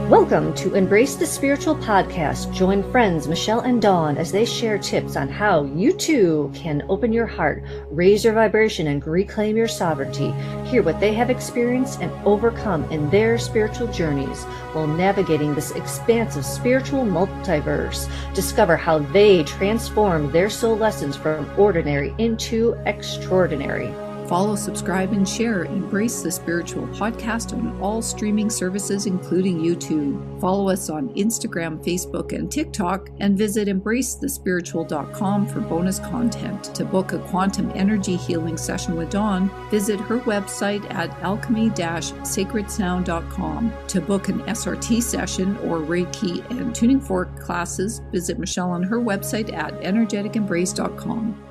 Welcome to Embrace the Spiritual Podcast. Join friends Michelle and Dawn as they share tips on how you too can open your heart, raise your vibration, and reclaim your sovereignty. Hear what they have experienced and overcome in their spiritual journeys while navigating this expansive spiritual multiverse. Discover how they transform their soul lessons from ordinary into extraordinary. Follow, subscribe, and share Embrace the Spiritual Podcast on all streaming services, including YouTube. Follow us on Instagram, Facebook, and TikTok, and visit embracethespiritual.com for bonus content. To book a quantum energy healing session with Dawn, visit her website at alchemy-sacredsound.com. To book an SRT session or Reiki and tuning fork classes, visit Michelle on her website at energeticembrace.com.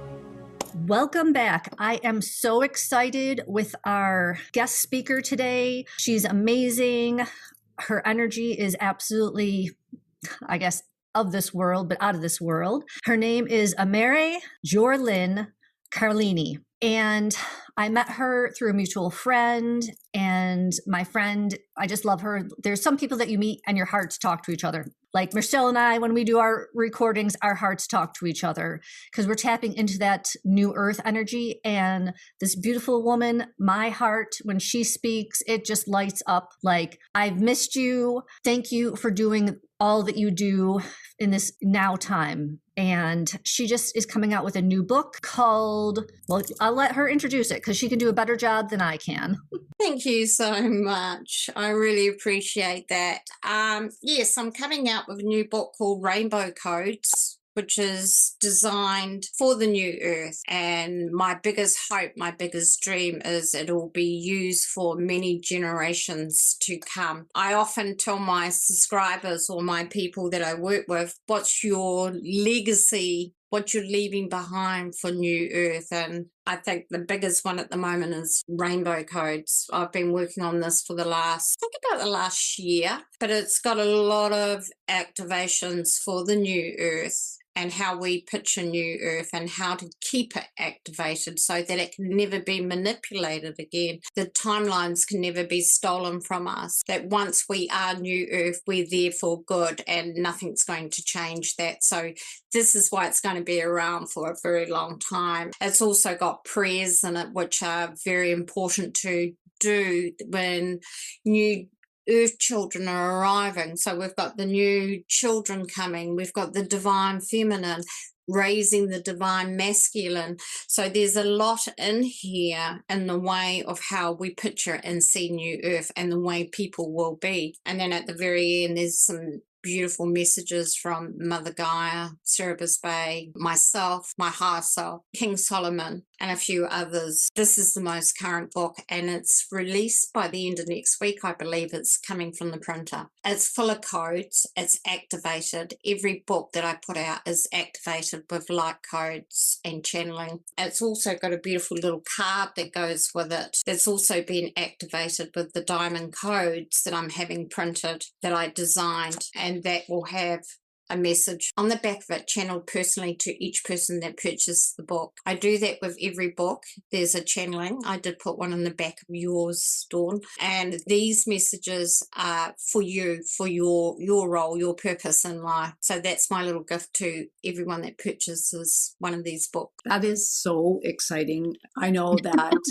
Welcome back. I am so excited with our guest speaker today. She's amazing. Her energy is absolutely, I guess, of this world, but out of this world. Her name is Amearea Jorelin Carleeney. And I met her through a mutual friend, and my friend, I just love her. There's some people that you meet and your hearts talk to each other. Like Michelle and I, when we do our recordings, our hearts talk to each other because we're tapping into that new earth energy. And this beautiful woman, my heart, when she speaks, it just lights up like, I've missed you. Thank you for doing all that you do in this now time. And she just is coming out with a new book called, well, I'll let her introduce it because she can do a better job than I can. Thank you so much. I really appreciate that. Yes, I'm coming out with a new book called Rainbow Codes, which is designed for the new earth. And my biggest hope, my biggest dream is it will be used for many generations to come. I often tell my subscribers or my people that I work with, what's your legacy, what you're leaving behind for new earth? And I think the biggest one at the moment is Rainbow Codes. I've been working on this for about the last year, but it's got a lot of activations for the new earth and how we picture new earth and how to keep it activated so that it can never be manipulated again. The timelines can never be stolen from us. That once we are new earth, we're there for good and nothing's going to change that. So this is why it's going to be around for a very long time. It's also got prayers in it, which are very important to do when new earth children are arriving. So we've got the new children coming, we've got the divine feminine raising the divine masculine. So there's a lot in here in the way of how we picture and see new earth and the way people will be. And then at the very end there's some beautiful messages from Mother Gaia, Cerebus Bay, myself, my higher self, King Solomon, and a few others. This is the most current book and it's released by the end of next week. I believe it's coming from the printer. It's full of codes. It's activated. Every book that I put out is activated with light codes and channeling. It's also got a beautiful little card that goes with it. That's also been activated with the diamond codes that I'm having printed that I designed, and that will have a message on the back of it channeled personally to each person that purchased the book. I do that with every book. There's a channeling. I did put one in the back of yours, Dawn. And these messages are for you, for your role, your purpose in life. So that's my little gift to everyone that purchases one of these books. That is so exciting. I know that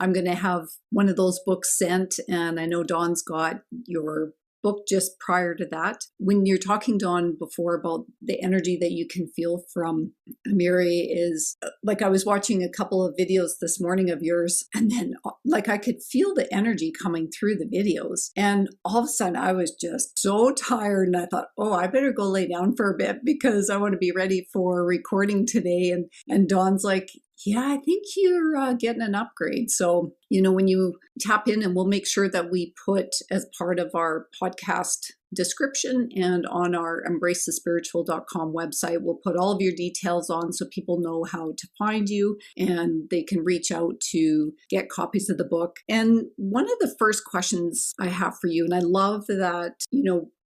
I'm going to have one of those books sent, and I know Dawn's got your book just prior to that. When you're talking, Dawn, before about the energy that you can feel from Amearea, is like I was watching a couple of videos this morning of yours, and then like I could feel the energy coming through the videos, and all of a sudden I was just so tired, and I thought, oh, I better go lay down for a bit because I want to be ready for recording today. And Dawn's like, yeah, I think you're getting an upgrade. So, when you tap in, and we'll make sure that we put as part of our podcast description and on our embracethespiritual.com website, we'll put all of your details on so people know how to find you and they can reach out to get copies of the book. And one of the first questions I have for you, and I love that,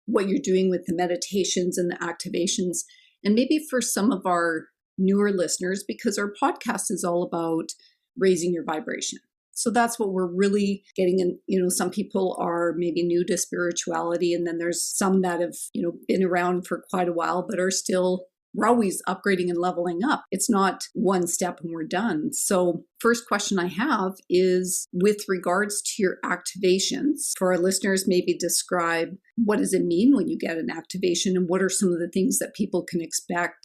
what you're doing with the meditations and the activations, and maybe for some of our newer listeners, because our podcast is all about raising your vibration. So that's what we're really getting in. Some people are maybe new to spirituality, and then there's some that have, been around for quite a while, but are still, we're always upgrading and leveling up. It's not one step and we're done. So first question I have is with regards to your activations. For our listeners, maybe describe what does it mean when you get an activation, and what are some of the things that people can expect?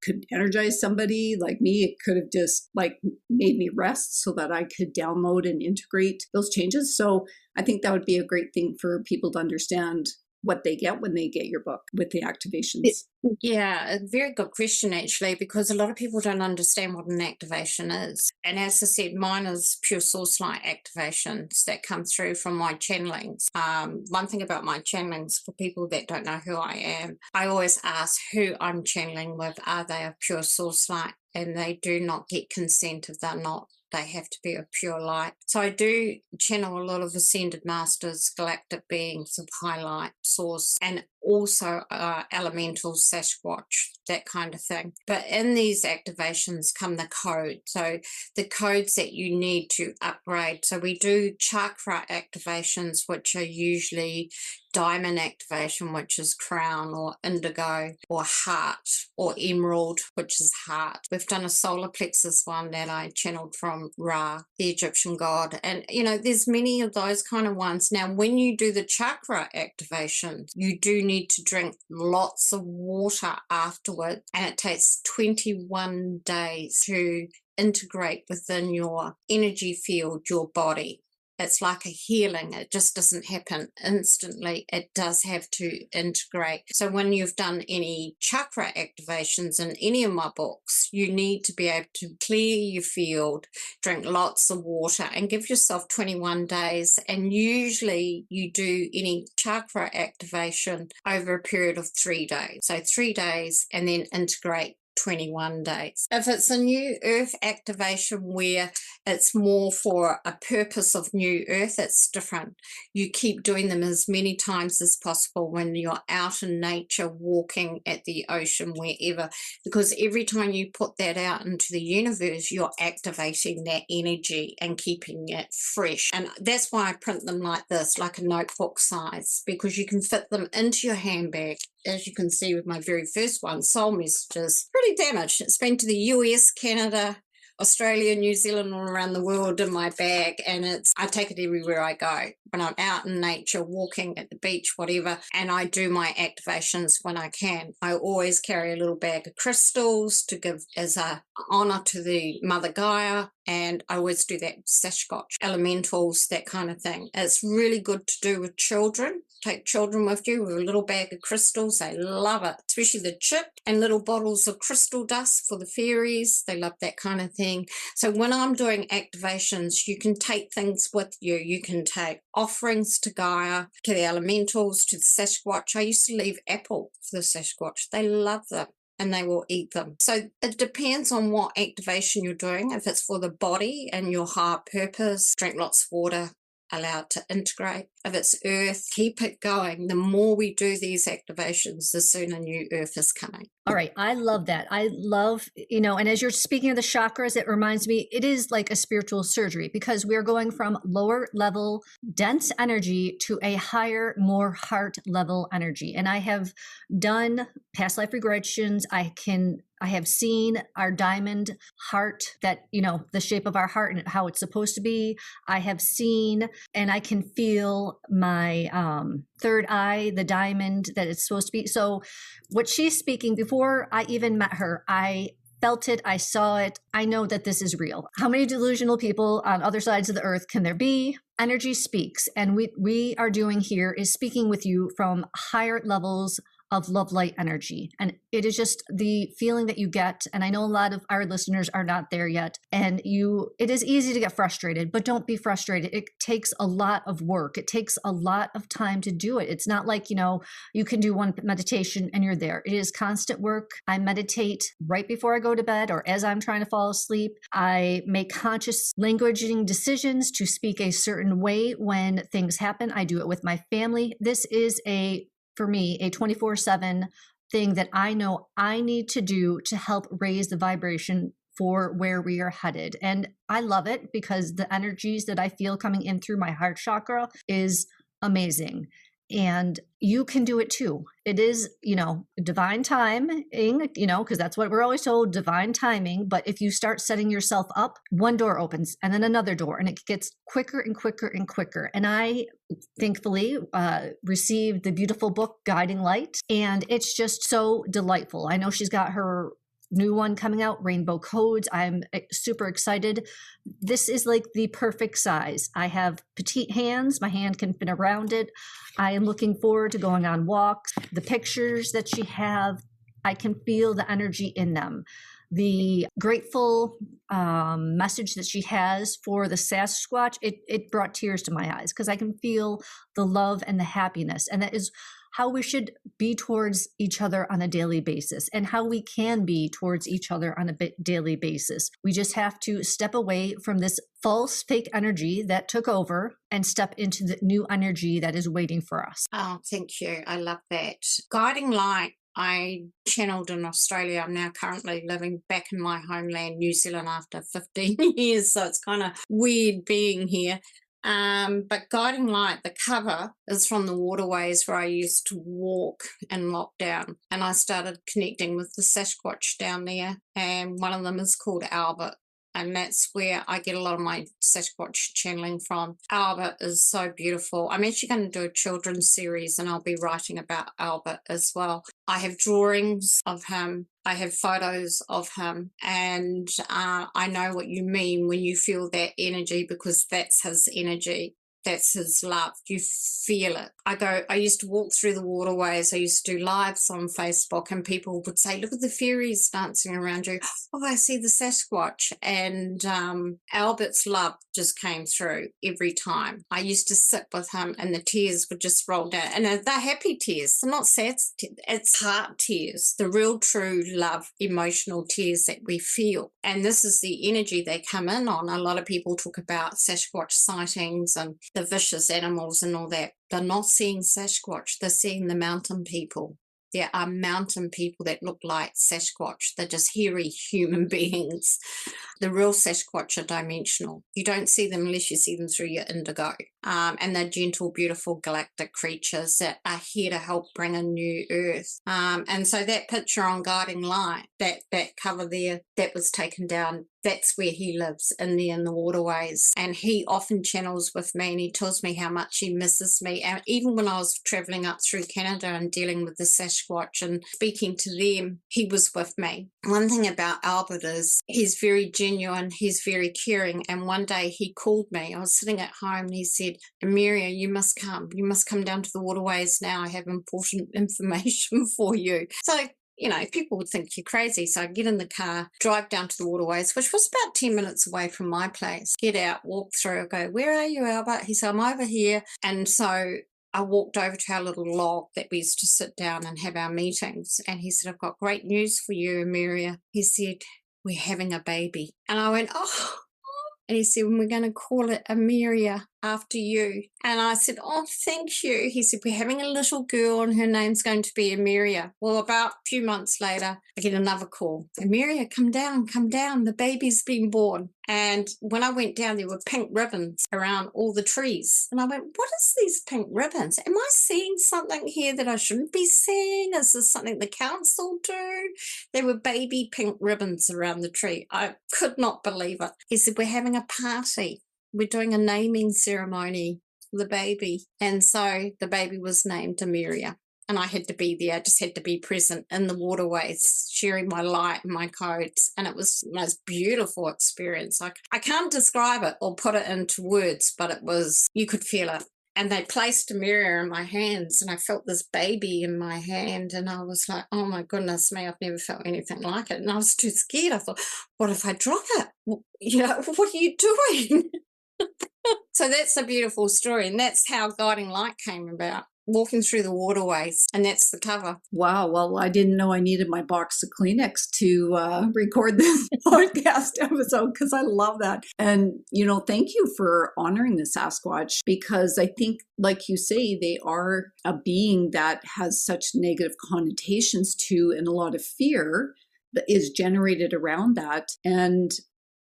Could energize somebody like me. It could have just made me rest so that I could download and integrate those changes. So I think that would be a great thing for people to understand what they get when they get your book with the activations. Yeah, a very good question, actually, because a lot of people don't understand what an activation is. And as I said, mine is pure source light activations that come through from my channelings. One thing about my channelings, for people that don't know who I am, I always ask who I'm channeling with, are they a pure source light? And they do not get consent if they're not. They have to be a pure light. So I do channel a lot of ascended masters, galactic beings of high light source, and also elementals, Sasquatch, that kind of thing. But in these activations come the code. So the codes that you need to upgrade. So we do chakra activations, which are usually diamond activation, which is crown, or indigo, or heart, or emerald, which is heart. We've done a solar plexus one that I channeled from Ra, the Egyptian god. And, there's many of those kind of ones. Now, when you do the chakra activation, you do need to drink lots of water afterward, and it takes 21 days to integrate within your energy field, your body. It's like a healing. It just doesn't happen instantly. It does have to integrate. So when you've done any chakra activations in any of my books, you need to be able to clear your field, drink lots of water, and give yourself 21 days. And usually you do any chakra activation over a period of 3 days. So 3 days, and then integrate 21 days. If it's a new earth activation where it's more for a purpose of new earth, it's different. You keep doing them as many times as possible when you're out in nature, walking at the ocean, wherever, because every time you put that out into the universe, you're activating that energy and keeping it fresh. And that's why I print them like this, like a notebook size, because you can fit them into your handbag. As you can see with my very first one, Soul Messages, pretty damaged. It's been to the US, Canada, Australia, New Zealand, all around the world in my bag, and I take it everywhere I go. When I'm out in nature, walking at the beach, whatever, and I do my activations when I can. I always carry a little bag of crystals to give as a honor to the Mother Gaia, and I always do that Sasquatch, elementals, that kind of thing. It's really good to do with children. Take children with you with a little bag of crystals. They love it, especially the chip, and little bottles of crystal dust for the fairies. They love that kind of thing. So when I'm doing activations, you can take things with you. You can take offerings to Gaia, to the elementals, to the Sasquatch. I used to leave apple for the Sasquatch. They love them, and they will eat them. So it depends on what activation you're doing. If it's for the body and your heart purpose, drink lots of water, allow it to integrate. If it's earth, keep it going. The more we do these activations, the sooner new earth is coming. All right. I love that. I love, and as you're speaking of the chakras, it reminds me, it is like a spiritual surgery, because we're going from lower level, dense energy to a higher, more heart level energy. And I have done past life regressions. I have seen our diamond heart, that, the shape of our heart and how it's supposed to be. I have seen, and I can feel my third eye, the diamond that it's supposed to be. So what she's speaking, before I even met her, I felt it, I saw it, I know that this is real. How many delusional people on other sides of the earth can there be? Energy speaks, and we are doing here is speaking with you from higher levels of love light energy. And it is just the feeling that you get. And I know a lot of our listeners are not there yet. And it is easy to get frustrated, but don't be frustrated. It takes a lot of work. It takes a lot of time to do it. It's not like, you can do one meditation and you're there. It is constant work. I meditate right before I go to bed, or as I'm trying to fall asleep. I make conscious languaging decisions to speak a certain way when things happen. I do it with my family. This is for me, a 24/7 thing that I know I need to do to help raise the vibration for where we are headed. And I love it because the energies that I feel coming in through my heart chakra is amazing. And you can do it too. It is, divine timing, because that's what we're always told, divine timing. But if you start setting yourself up, one door opens and then another door, and it gets quicker and quicker and quicker. And I thankfully received the beautiful book, Guiding Light, and it's just so delightful. I know she's got her new one coming out, Rainbow Codes. I'm super excited. This is like the perfect size. I have petite hands. My hand can fit around it. I am looking forward to going on walks. The pictures that she have, I can feel the energy in them. The grateful message that she has for the Sasquatch, it brought tears to my eyes because I can feel the love and the happiness. And that is how we should be towards each other on a daily basis, and how we can be towards each other on a daily basis. We just have to step away from this false, fake energy that took over and step into the new energy that is waiting for us. Oh, thank you. I love that. Guiding Light, I channeled in Australia. I'm now currently living back in my homeland, New Zealand, after 15 years, so it's kind of weird being here. But Guiding Light, the cover is from the waterways where I used to walk in lockdown, and I started connecting with the Sasquatch down there, and one of them is called Albert, and that's where I get a lot of my Sasquatch channeling from. Albert is so beautiful. I'm actually going to do a children's series, and I'll be writing about Albert as well. I have drawings of him. I have photos of him, and I know what you mean when you feel that energy, because that's his energy. That's his love. You feel it. I used to walk through the waterways. I used to do lives on Facebook, and people would say, look at the fairies dancing around you. Oh, I see the Sasquatch. And Albert's love just came through every time. I used to sit with him, and the tears would just roll down. And they're happy tears. They're not sad tears. It's heart tears, the real, true love, emotional tears that we feel. And this is the energy they come in on. A lot of people talk about Sasquatch sightings and the vicious animals and all that. They're not seeing Sasquatch, they're seeing the mountain people. There are mountain people that look like Sasquatch. They're just hairy human beings. The real Sasquatch are dimensional. You don't see them unless you see them through your indigo. And they're gentle, beautiful galactic creatures that are here to help bring a new earth. And so that picture on Guiding Light, that cover there, that was taken down, that's where he lives, in the waterways. And he often channels with me, and he tells me how much he misses me. And even when I was traveling up through Canada and dealing with the Sasquatch and speaking to them, he was with me. One thing about Albert is he's very genuine, he's very caring. And one day he called me. I was sitting at home, and he said, Amearea, you must come down to the waterways now. I have important information for you. So, people would think you're crazy. So I get in the car, drive down to the waterways, which was about 10 minutes away from my place, get out, walk through, I go, where are you, Albert? He said, I'm over here. And so I walked over to our little log that we used to sit down and have our meetings. And he said, I've got great news for you, Amearea. He said, we're having a baby. And I went, oh. And he said, we're going to call it Amearea, after you. And I said, oh, thank you. He said, we're having a little girl, and her name's going to be Amearea. Well, about a few months later, I get another call. Amearea, come down. The baby's been born. And when I went down, there were pink ribbons around all the trees. And I went, what is these pink ribbons? Am I seeing something here that I shouldn't be seeing? Is this something the council do? There were baby pink ribbons around the tree. I could not believe it. He said, we're having a party. We're doing a naming ceremony for the baby. And so the baby was named Amearea. And I had to be there. I just had to be present in the waterways, sharing my light and my codes. And it was the most beautiful experience. I can't describe it or put it into words, but you could feel it. And they placed Amearea in my hands, and I felt this baby in my hand, and I was like, oh my goodness me, I've never felt anything like it. And I was too scared. I thought, what if I drop it? What are you doing? So that's a beautiful story, and that's how Guiding Light came about. Walking through the waterways, and that's the cover. Wow. Well, I didn't know I needed my box of Kleenex to record this podcast episode, because I love that. And, thank you for honoring the Sasquatch, because I think, like you say, they are a being that has such negative connotations to, and a lot of fear, that is generated around that. And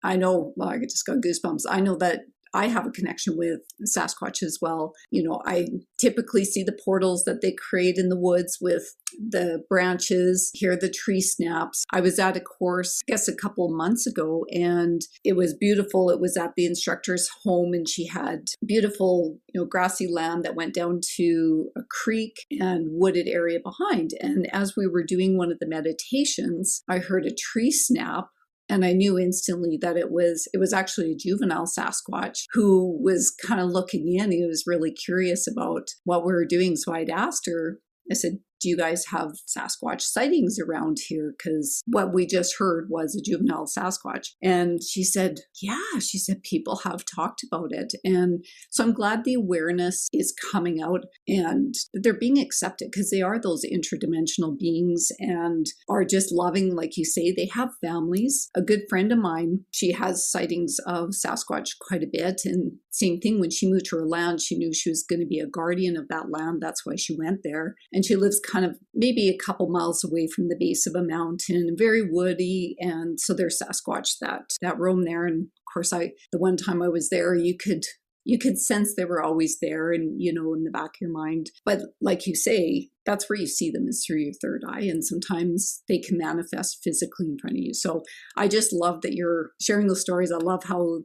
I know, well, I just got goosebumps. I know that I have a connection with Sasquatch as well. I typically see the portals that they create in the woods with the branches, hear the tree snaps. I was at a course, I guess a couple of months ago, and it was beautiful. It was at the instructor's home, and she had beautiful, grassy land that went down to a creek and wooded area behind. And as we were doing one of the meditations, I heard a tree snap. And I knew instantly that it was actually a juvenile Sasquatch who was kind of looking in. He was really curious about what we were doing. So I'd asked her, I said, do you guys have Sasquatch sightings around here? Because what we just heard was a juvenile Sasquatch. And she said, yeah, she said, people have talked about it. And so I'm glad the awareness is coming out and they're being accepted because they are those interdimensional beings and are just loving, like you say, they have families. A good friend of mine, she has sightings of Sasquatch quite a bit. And same thing, when she moved to her land, she knew she was going to be a guardian of that land. That's why she went there. And she lives kind of maybe a couple miles away from the base of a mountain, very woody. And so there's Sasquatch that roam there. And of course, the one time I was there, you could sense they were always there and, in the back of your mind. But like you say, that's where you see them is through your third eye. And sometimes they can manifest physically in front of you. So I just love that you're sharing those stories. I love how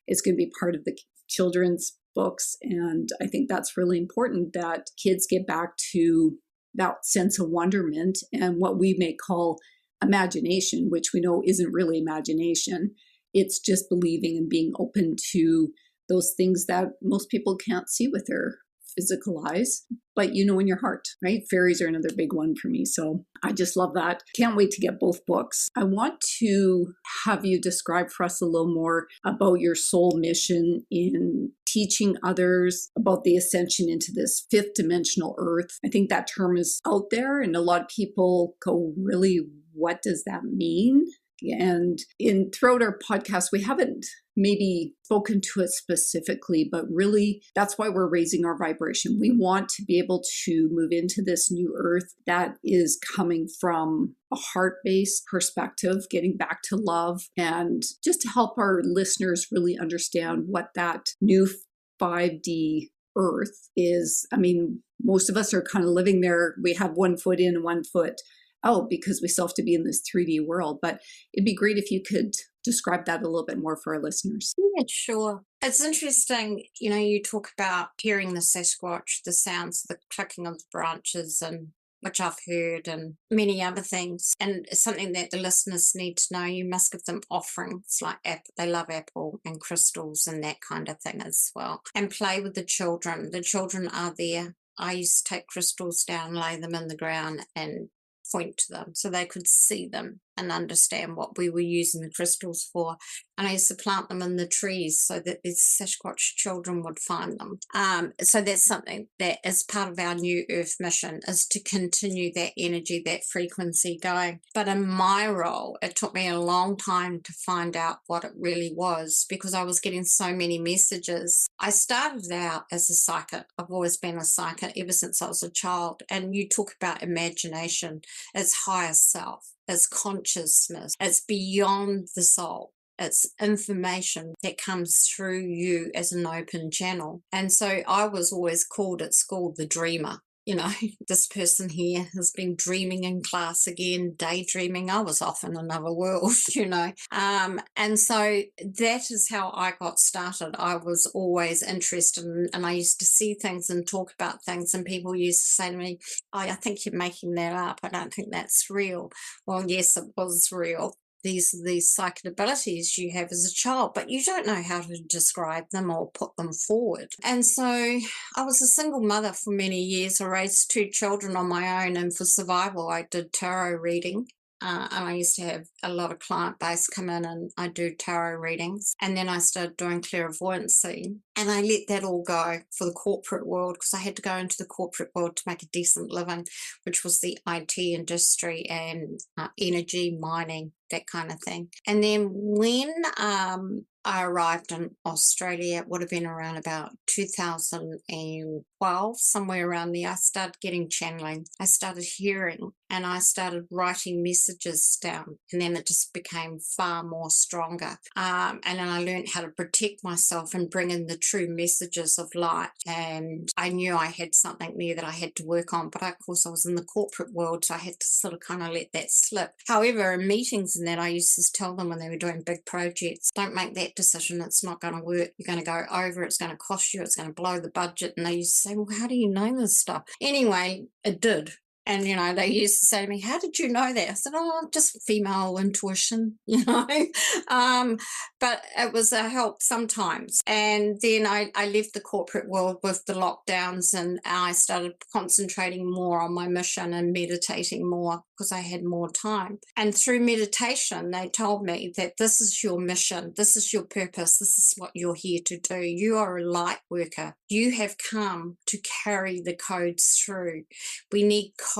it's going to be part of the children's books. And I think that's really important that kids get back to that sense of wonderment and what we may call imagination, which we know isn't really imagination. It's just believing and being open to those things that most people can't see with their physical eyes, but in your heart, right? Fairies are another big one for me. So I just love that. Can't wait to get both books. I want to have you describe for us a little more about your soul mission in teaching others about the ascension into this fifth dimensional earth. I think that term is out there and a lot of people go, really, what does that mean? And throughout our podcast, we haven't maybe spoken to it specifically, but really that's why we're raising our vibration. We want to be able to move into this new earth that is coming from a heart-based perspective, getting back to love, and just to help our listeners really understand what that new 5D earth is. I mean, most of us are kind of living there. We have 1 foot in and 1 foot out because we still have to be in this 3D world. But it'd be great if you could describe that a little bit more for our listeners. Yeah, sure. It's interesting, you talk about hearing the Sasquatch, the sounds, the clicking of the branches, and which I've heard, and many other things. And it's something that the listeners need to know. You must give them offerings like they love apple and crystals and that kind of thing as well. And play with the children. The children are there. I used to take crystals down, lay them in the ground and point to them so they could see them and understand what we were using the crystals for. And I used to plant them in the trees so that the Sasquatch children would find them. So that's something that is part of our New Earth mission, is to continue that energy, that frequency going. But in my role, it took me a long time to find out what it really was because I was getting so many messages. I started out as a psychic. I've always been a psychic ever since I was a child. And you talk about imagination, it's higher self. It's consciousness. It's beyond the soul. It's information that comes through you as an open channel. And so I was always called at school the dreamer. This person here has been dreaming in class again, daydreaming. I was off in another world, And so that is how I got started. I was always interested and I used to see things and talk about things, and people used to say to me, oh, I think you're making that up. I don't think that's real. Well, yes, it was real. These psychic abilities you have as a child, but you don't know how to describe them or put them forward. And so I was a single mother for many years. I raised 2 children on my own, and for survival I did tarot reading. And I used to have a lot of client base come in and I do tarot readings. And then I started doing clairvoyancy. And I let that all go for the corporate world because I had to go into the corporate world to make a decent living, which was the IT industry and energy, mining, that kind of thing. And then when I arrived in Australia, it would have been around about 2012, somewhere around there, I started getting channeling. I started hearing and I started writing messages down, and then it just became far more stronger. And then I learned how to protect myself and bring in the true messages of light. And I knew I had something there that I had to work on, but of course I was in the corporate world, so I had to sort of kind of let that slip. However, in meetings and that, I used to tell them when they were doing big projects, don't make that decision, it's not going to work, you're going to go over, it's going to cost you, it's going to blow the budget. And they used to say, well, how do you know this stuff? Anyway, it did. And, they used to say to me, how did you know that? I said, oh, just female intuition, but it was a help sometimes. And then I left the corporate world with the lockdowns, and I started concentrating more on my mission and meditating more because I had more time. And through meditation, they told me that this is your mission, this is your purpose, this is what you're here to do. You are a light worker. You have come to carry the codes through. We need code.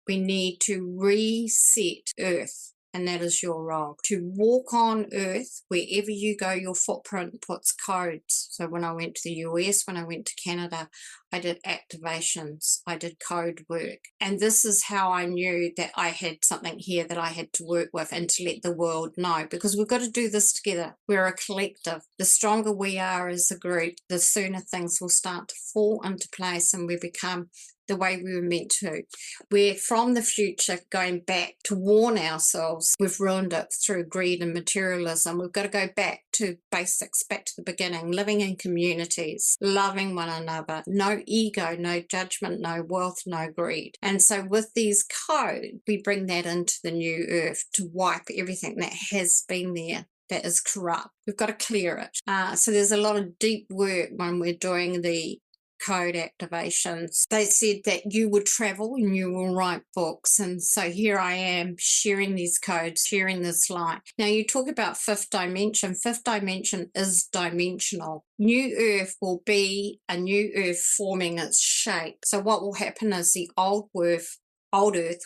We need to reset Earth, and that is your role. To walk on Earth, wherever you go, your footprint puts codes. So when I went to the US, when I went to Canada, I did activations, I did code work. And this is how I knew that I had something here that I had to work with and to let the world know, because we've got to do this together. We're a collective. The stronger we are as a group, the sooner things will start to fall into place and we become the way we were meant to. We're from the future going back to warn ourselves. We've ruined it through greed and materialism. We've got to go back to basics, back to the beginning, living in communities, loving one another, no ego, no judgment, no wealth, no greed. And so with these codes, we bring that into the new earth to wipe everything that has been there that is corrupt. We've got to clear it. So there's a lot of deep work when we're doing the code activations. They said that you would travel and you will write books, and so here I am sharing these codes, sharing this light. Now you talk about fifth dimension. Fifth dimension is dimensional. New Earth will be a new Earth forming its shape. So what will happen is the old Earth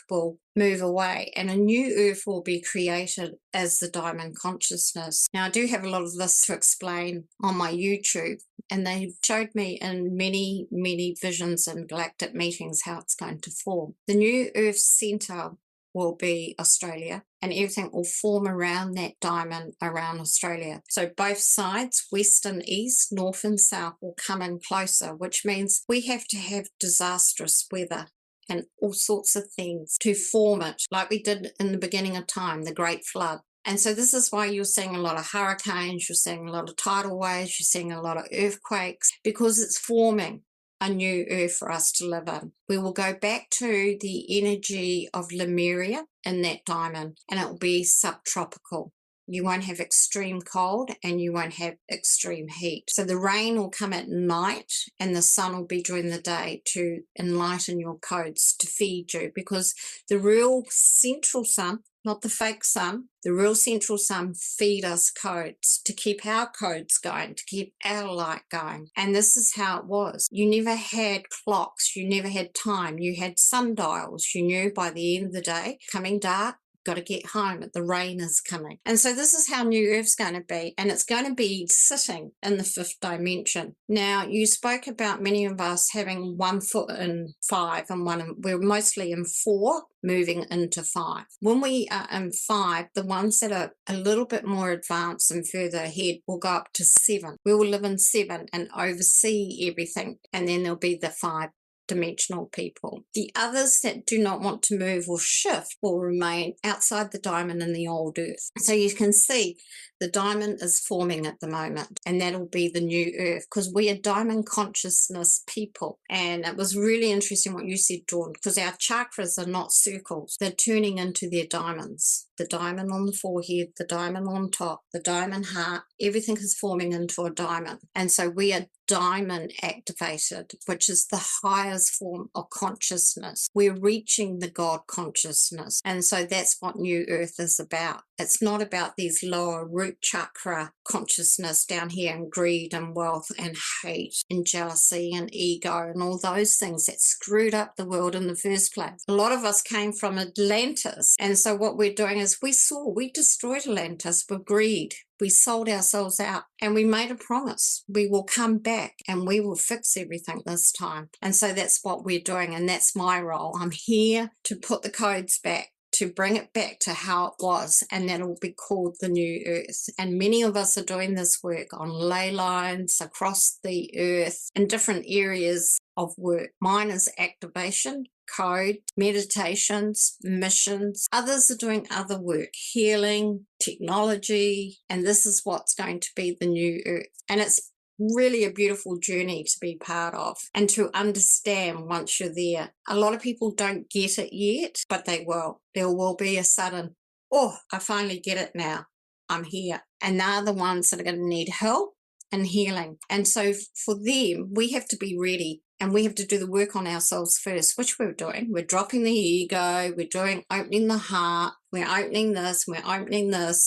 will move away and a new Earth will be created as the diamond consciousness. Now, I do have a lot of this to explain on my YouTube, and they showed me in many, many visions and galactic meetings how it's going to form. The new Earth center will be Australia, and everything will form around that diamond around Australia. So both sides, west and east, north and south, will come in closer, which means we have to have disastrous weather and all sorts of things to form it, like we did in the beginning of time, the Great Flood. And so this is why you're seeing a lot of hurricanes, you're seeing a lot of tidal waves, you're seeing a lot of earthquakes, because it's forming a new earth for us to live in. We will go back to the energy of Lemuria in that diamond, and it will be subtropical. You won't have extreme cold and you won't have extreme heat. So the rain will come at night and the sun will be during the day to enlighten your codes, to feed you, because the real central sun, not the fake sun, the real central sun feed us codes to keep our codes going, to keep our light going. And this is how it was. You never had clocks, you never had time, you had sundials. You knew by the end of the day, coming dark, got to get home, the rain is coming. And so this is how New Earth's going to be, and it's going to be sitting in the fifth dimension. Now, you spoke about many of us having 1 foot in 5 and we're mostly in 4, moving into 5. When we are in 5, the ones that are a little bit more advanced and further ahead will go up to 7. We will live in 7 and oversee everything, and then there'll be the 5 dimensional people. The others that do not want to move or shift will remain outside the diamond in the old earth. So you can see the diamond is forming at the moment, and that'll be the new earth, because we are diamond consciousness people. And it was really interesting what you said, Dawn, because our chakras are not circles, they're turning into their diamonds. The diamond on the forehead, the diamond on top, the diamond heart, everything is forming into a diamond. And so we are diamond activated, which is the highest form of consciousness. We're reaching the God consciousness. And so that's what New Earth is about. It's not about these lower root chakra consciousness down here, and greed and wealth and hate and jealousy and ego and all those things that screwed up the world in the first place. A lot of us came from Atlantis. And so what we're doing is we destroyed Atlantis with greed. We sold ourselves out and we made a promise. We will come back and we will fix everything this time. And so that's what we're doing. And that's my role. I'm here to put the codes back, to bring it back to how it was, and that will be called the new earth. And many of us are doing this work on ley lines across the earth in different areas of work. Mine is activation, code, meditations, missions. Others are doing other work, healing, technology, and this is what's going to be the new earth. And it's really a beautiful journey to be part of and to understand once you're there. A lot of people don't get it yet, but they will. There will be a sudden, oh, I finally get it now. I'm here. And they're the ones that are going to need help and healing. And so for them, we have to be ready. And we have to do the work on ourselves first, which we're doing. We're dropping the ego, we're doing opening the heart, we're opening this,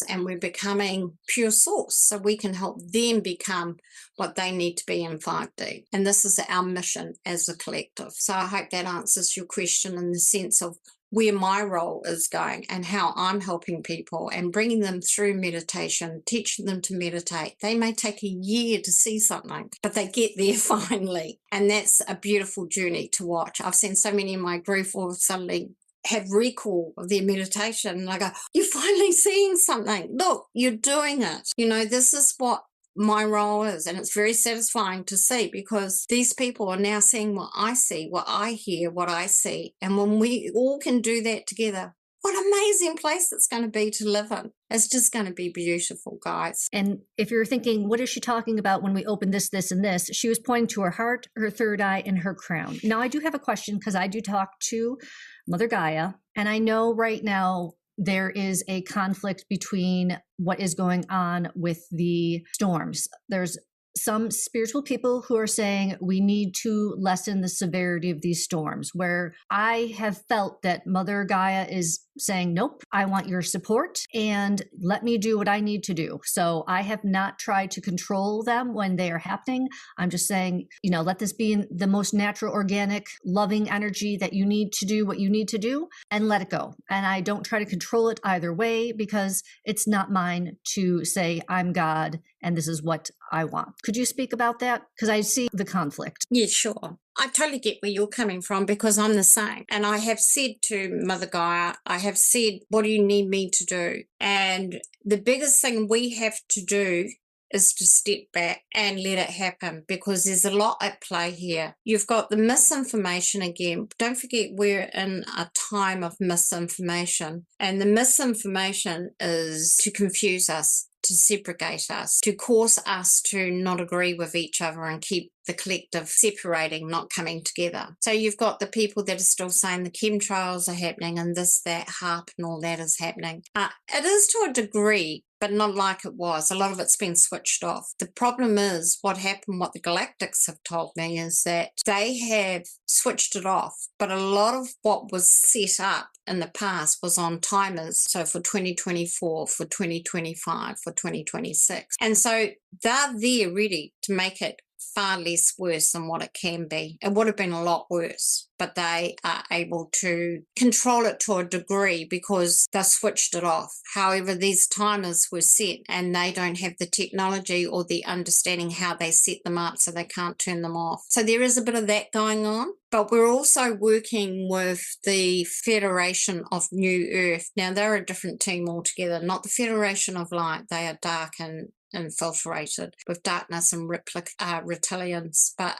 and we're becoming pure source so we can help them become what they need to be in 5D. And this is our mission as a collective. So I hope that answers your question in the sense of where my role is going and how I'm helping people and bringing them through meditation, teaching them to meditate. They may take a year to see something, but they get there finally. And that's a beautiful journey to watch. I've seen so many in my group all suddenly have recall of their meditation. And I go, you're finally seeing something. Look, you're doing it. You know, this is what my role is, and it's very satisfying to see because these people are now seeing what I see, what I hear, what I see. And when we all can do that together, what an amazing place it's going to be to live in. It's just going to be beautiful, guys. And if you're thinking, what is she talking about when we open this, this, and this? She was pointing to her heart, her third eye, and her crown. Now, I do have a question because I do talk to Mother Gaia, and I know right now there is a conflict between what is going on with the storms. There's some spiritual people who are saying we need to lessen the severity of these storms, where I have felt that Mother Gaia is saying, nope, I want your support and let me do what I need to do. So I have not tried to control them when they are happening. I'm just saying, you know, let this be in the most natural, organic, loving energy that you need to do what you need to do and let it go. And I don't try to control it either way because it's not mine to say I'm God and this is what I want. Could you speak about that? Because I see the conflict. Yeah, sure. I totally get where you're coming from because I'm the same. And I have said to Mother Gaia, I have said, what do you need me to do? And the biggest thing we have to do is to step back and let it happen because there's a lot at play here. You've got the misinformation again. Don't forget we're in a time of misinformation. And the misinformation is to confuse us, to segregate us, to cause us to not agree with each other and keep the collective separating, not coming together. So you've got the people that are still saying the chemtrails are happening and this, that, HARP and all that is happening. It is to a degree, but not like it was. A lot of it's been switched off. The problem is what happened, what the Galactics have told me is that they have switched it off, but a lot of what was set up in the past was on timers. So for 2024, for 2025, for 2026. And so they're there ready to make it far less worse than what it can be. It would have been a lot worse, but they are able to control it to a degree because they switched it off. However, these timers were set and they don't have the technology or the understanding how they set them up, so they can't turn them off. So there is a bit of that going on, but we're also working with the Federation of New Earth. Now, they're a different team altogether, not the Federation of Light. They are dark and infiltrated with darkness and reptilians, but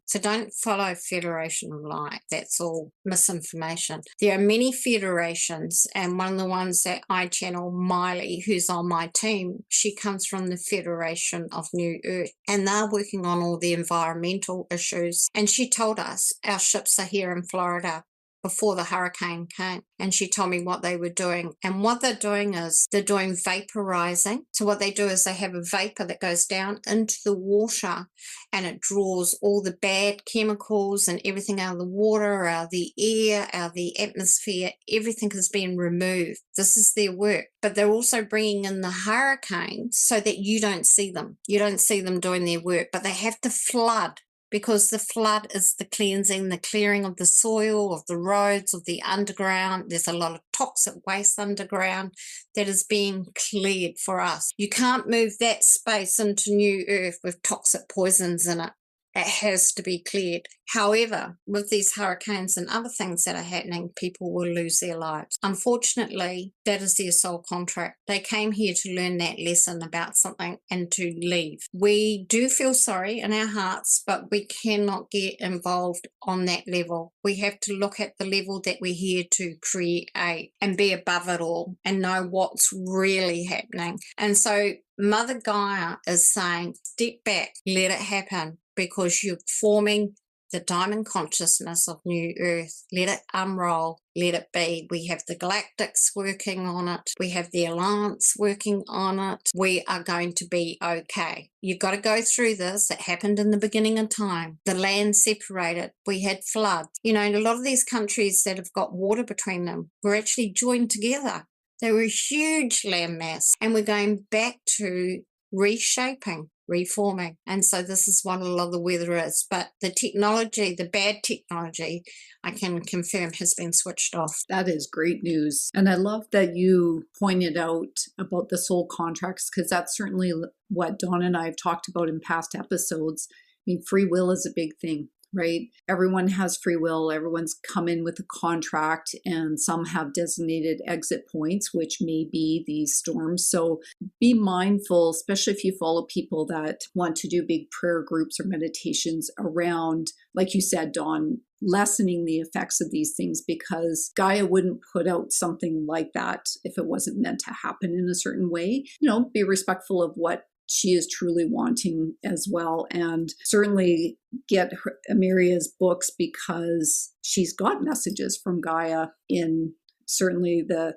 so don't follow Federation of Light. That's all misinformation. There are many federations, and one of the ones that I channel, Miley, who's on my team, she comes from the Federation of New Earth, and they're working on all the environmental issues. And she told us our ships are here in Florida before the hurricane came, and she told me what they were doing. And what they're doing is they're doing vaporizing. So what they do is they have a vapor that goes down into the water and it draws all the bad chemicals and everything out of the water, out of the air, out of the atmosphere. Everything is being removed. This is their work. But they're also bringing in the hurricanes so that you don't see them. You don't see them doing their work, but they have to flood because the flood is the cleansing, the clearing of the soil, of the roads, of the underground. There's a lot of toxic waste underground that is being cleared for us. You can't move that space into New Earth with toxic poisons in it. It has to be cleared. However, with these hurricanes and other things that are happening, people will lose their lives. Unfortunately, that is their soul contract. They came here to learn that lesson about something and to leave. We do feel sorry in our hearts, but we cannot get involved on that level. We have to look at the level that we're here to create and be above it all and know what's really happening. And so Mother Gaia is saying, step back, let it happen, because you're forming the diamond consciousness of New Earth. Let it unroll, let it be. We have the galactics working on it. We have the Alliance working on it. We are going to be okay. You've got to go through this. It happened in the beginning of time. The land separated. We had floods. You know, a lot of these countries that have got water between them were actually joined together. They were a huge landmass. And we're going back to reshaping, reforming. And so this is what a lot of the weather is. But the technology, the bad technology, I can confirm has been switched off. That is great news. And I love that you pointed out about the soul contracts, because that's certainly what Dawn and I have talked about in past episodes. I mean, free will is a big thing, right? Everyone has free will. Everyone's come in with a contract, and some have designated exit points, which may be these storms. So be mindful, especially if you follow people that want to do big prayer groups or meditations around, like you said, Dawn, lessening the effects of these things, because Gaia wouldn't put out something like that if it wasn't meant to happen in a certain way. You know, be respectful of what she is truly wanting as well. And certainly get Amearea's books, because she's got messages from Gaia in certainly the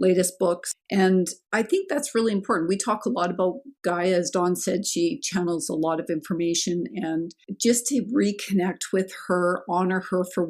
latest books. And I think that's really important. We talk a lot about Gaia. As Dawn said, she channels a lot of information, and just to reconnect with her, honor her for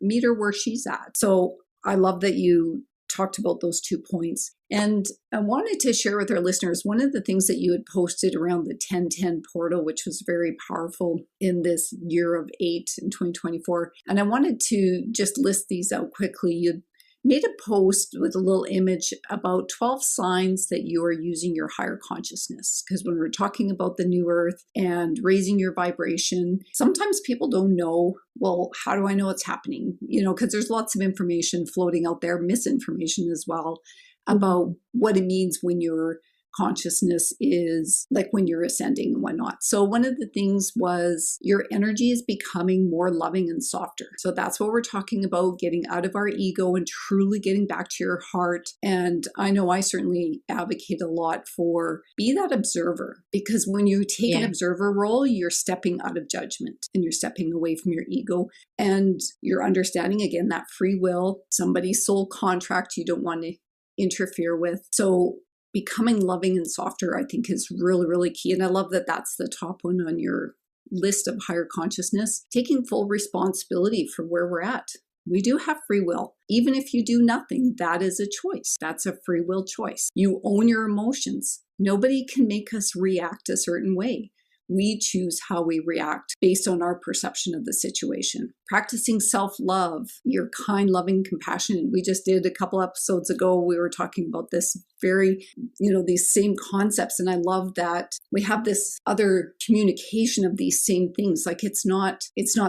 meet her where she's at. So I love that you talked about those 2 points. And I wanted to share with our listeners one of the things that you had posted around the 1010 portal, which was very powerful in this year of 8 in 2024. And I wanted to just list these out quickly. You made a post with a little image about 12 signs that you are using your higher consciousness. Because when we're talking about the new earth and raising your vibration, sometimes people don't know, well, how do I know it's happening? You know, because there's lots of information floating out there, misinformation as well, about what it means when your consciousness is, like when you're ascending and whatnot. So one of the things was your energy is becoming more loving and softer. So that's what we're talking about, getting out of our ego and truly getting back to your heart. And I know I certainly advocate a lot for be that observer, because when you take an observer role, you're stepping out of judgment and you're stepping away from your ego, and you're understanding, again, that free will, somebody's soul contract you don't want to interfere with. So becoming loving and softer, I think, is really, really key. And I love that that's the top one on your list of higher consciousness, taking full responsibility for where we're at. We do have free will. Even if you do nothing, that is a choice. That's a free will choice. You own your emotions. Nobody can make us react a certain way. We choose how we react based on our perception of the situation. Practicing self-love, you're kind, loving, compassionate. We just did a couple episodes ago, we were talking about this very, these same concepts. And I love that we have this other communication of these same things. Like it's not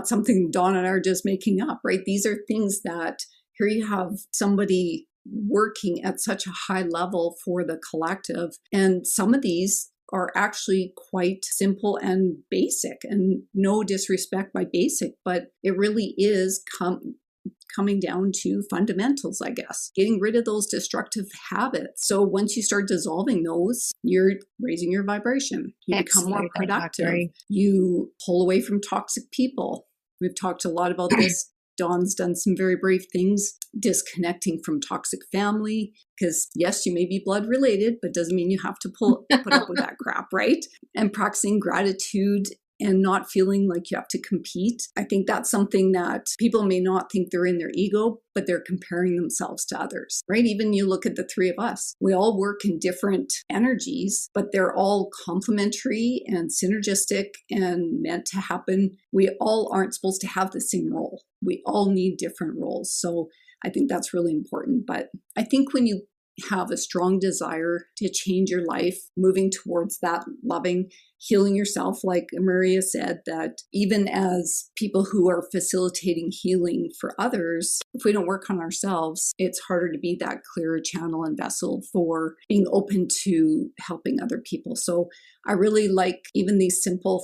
something Dawn and I are just making up, right? These are things that here you have somebody working at such a high level for the collective. And some of these are actually quite simple and basic, and no disrespect by basic, but it really is coming down to fundamentals, I guess. Getting rid of those destructive habits. So once you start dissolving those, you're raising your vibration. You become more productive. You pull away from toxic people. We've talked a lot about this. Dawn's done some very brave things, disconnecting from toxic family, because yes, you may be blood related, but doesn't mean you have to put up with that crap, right? And practicing gratitude and not feeling like you have to compete. I think that's something that people may not think they're in their ego, but they're comparing themselves to others, right? Even you look at the three of us, we all work in different energies, but they're all complementary and synergistic and meant to happen. We all aren't supposed to have the same role. We all need different roles. So I think that's really important. But I think when you have a strong desire to change your life, moving towards that loving, healing yourself, like Amearea said, that even as people who are facilitating healing for others, if we don't work on ourselves, it's harder to be that clearer channel and vessel for being open to helping other people. So I really like even these simple,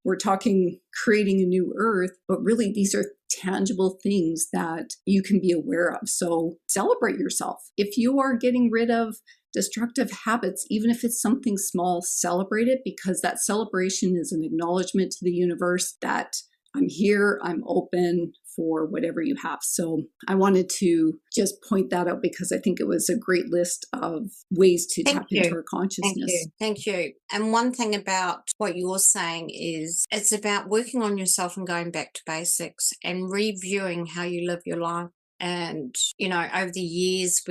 we're talking creating a new earth, but really these are tangible things that you can be aware of. So celebrate yourself. If you are getting rid of destructive habits, even if it's something small, celebrate it, because that celebration is an acknowledgement to the universe that I'm here, I'm open for whatever you have. So I wanted to just point that out because I think it was a great list of ways to tap into our consciousness. Thank you. And one thing about what you're saying is it's about working on yourself and going back to basics and reviewing how you live your life. And, over the years,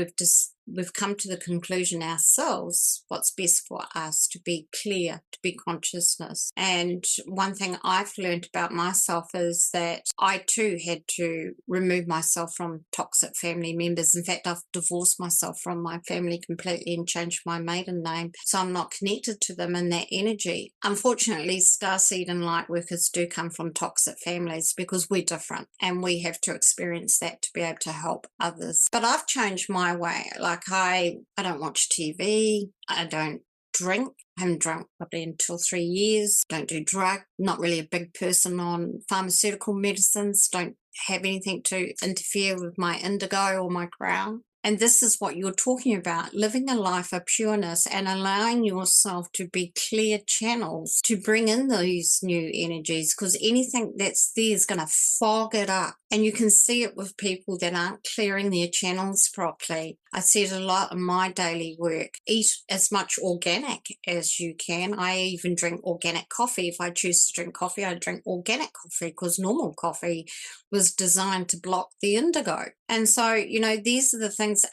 we've come to the conclusion ourselves what's best for us, to be clear, to be consciousness. And one thing I've learned about myself is that I too had to remove myself from toxic family members. In fact, I've divorced myself from my family completely and changed my maiden name, so I'm not connected to them in that energy. Unfortunately, starseed and lightworkers do come from toxic families because we're different and we have to experience that to be able to help others. But I've changed my way. Like I don't watch TV. I don't drink. I haven't drunk probably in 2 or 3 years. Don't do drug. Not really a big person on pharmaceutical medicines. Don't have anything to interfere with my indigo or my crown. And this is what you're talking about, living a life of pureness and allowing yourself to be clear channels to bring in these new energies, because anything that's there is going to fog it up. And you can see it with people that aren't clearing their channels properly. I see it a lot in my daily work. Eat as much organic as you can. I even drink organic coffee. If I choose to drink coffee, I drink organic coffee because normal coffee was designed to block the indigo. And so, these are the things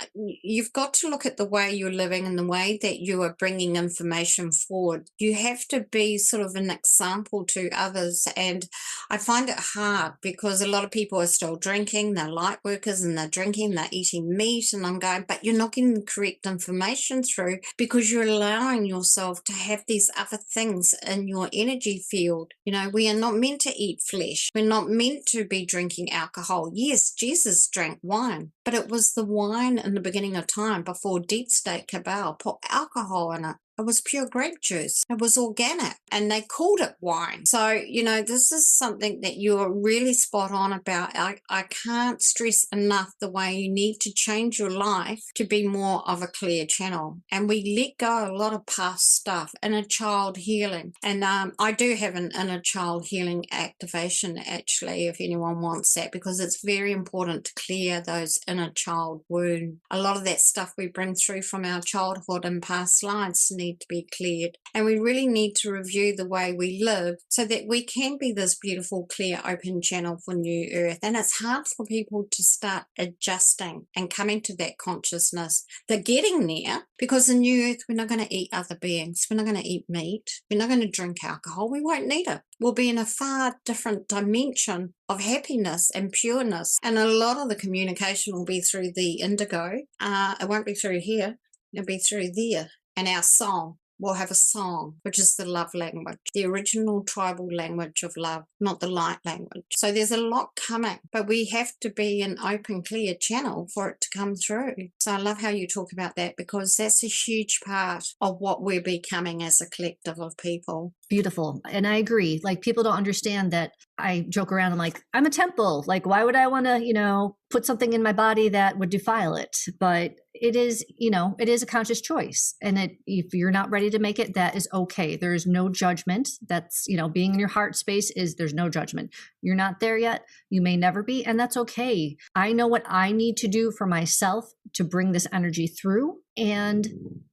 you've got to look at, the way you're living and the way that you are bringing information forward. You have to be sort of an example to others. And I find it hard because a lot of people are still drinking, they're light workers and they're drinking, they're eating meat. And I'm going, but you're not getting the correct information through because you're allowing yourself to have these other things in your energy field. We are not meant to eat flesh. We're not meant to be drinking alcohol. Yes, Jesus drank wine, but it was the wine in the beginning of time before Deep State Cabal put alcohol in it. It was pure grape juice. It was organic and they called it wine. So, this is something that you're really spot on about. I can't stress enough the way you need to change your life to be more of a clear channel. And we let go a lot of past stuff, inner child healing. And I do have an inner child healing activation, actually, if anyone wants that, because it's very important to clear those inner child wounds. A lot of that stuff we bring through from our childhood and past lives need to be cleared, and we really need to review the way we live so that we can be this beautiful, clear, open channel for new earth. And it's hard for people to start adjusting and coming to that consciousness. They're getting there because in new earth we're not going to eat other beings, we're not going to eat meat, we're not going to drink alcohol, we won't need it. We'll be in a far different dimension of happiness and pureness, and a lot of the communication will be through the indigo. It won't be through here, it'll be through there. And our song, we'll have a song, which is the love language, the original tribal language of love, not the light language. So there's a lot coming, but we have to be an open, clear channel for it to come through. So I love how you talk about that, because that's a huge part of what we're becoming as a collective of people. Beautiful. And I agree. Like, people don't understand that. I joke around. I'm like, I'm a temple. Like, why would I want to, put something in my body that would defile it? But it is, it is a conscious choice. And if you're not ready to make it, that is okay. There is no judgment. That's, being in your heart space there's no judgment. You're not there yet. You may never be. And that's okay. I know what I need to do for myself to bring this energy through. and